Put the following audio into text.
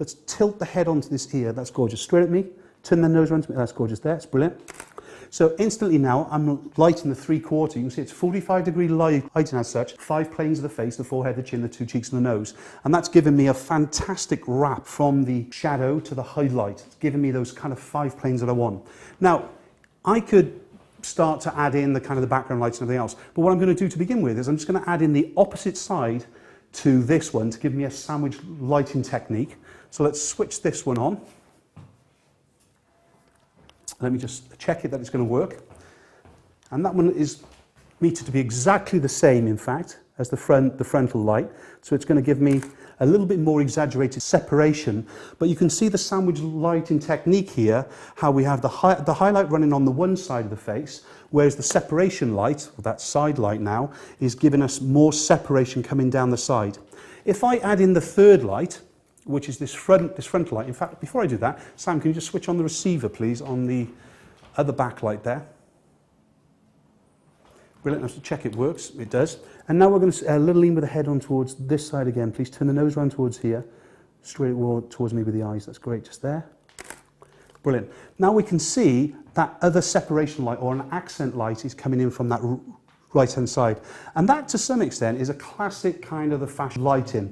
Let's tilt the head onto this ear. That's gorgeous. Straight at me. Turn the nose around to me. That's gorgeous there. It's brilliant. So instantly now, I'm lighting the 3/4. You can see it's 45-degree lighting as such. 5 planes of the face, the forehead, the chin, the 2 cheeks and the nose. And that's given me a fantastic wrap from the shadow to the highlight. It's given me those kind of 5 planes that I want. Now, I could start to add in the kind of the background lights and everything else. But what I'm going to do to begin with is I'm just going to add in the opposite side to this one to give me a sandwich lighting technique. So let's switch this one on. Let me just check it that it's going to work. And that one is meted to be exactly the same, in fact, as the frontal light. So it's going to give me a little bit more exaggerated separation. But you can see the sandwich lighting technique here, how we have the highlight running on the one side of the face, whereas the separation light, or that side light now, is giving us more separation coming down the side. If I add in the third light, which is this frontal light. In fact, before I do that, Sam, can you just switch on the receiver, please, on the other backlight there? Brilliant. Let's check it works. It does. And now we're going to a little lean with the head on towards this side again. Please turn the nose around towards here, straight towards me with the eyes. That's great. Just there. Brilliant. Now we can see that other separation light or an accent light is coming in from that right-hand side. And that, to some extent, is a classic kind of the fashion lighting.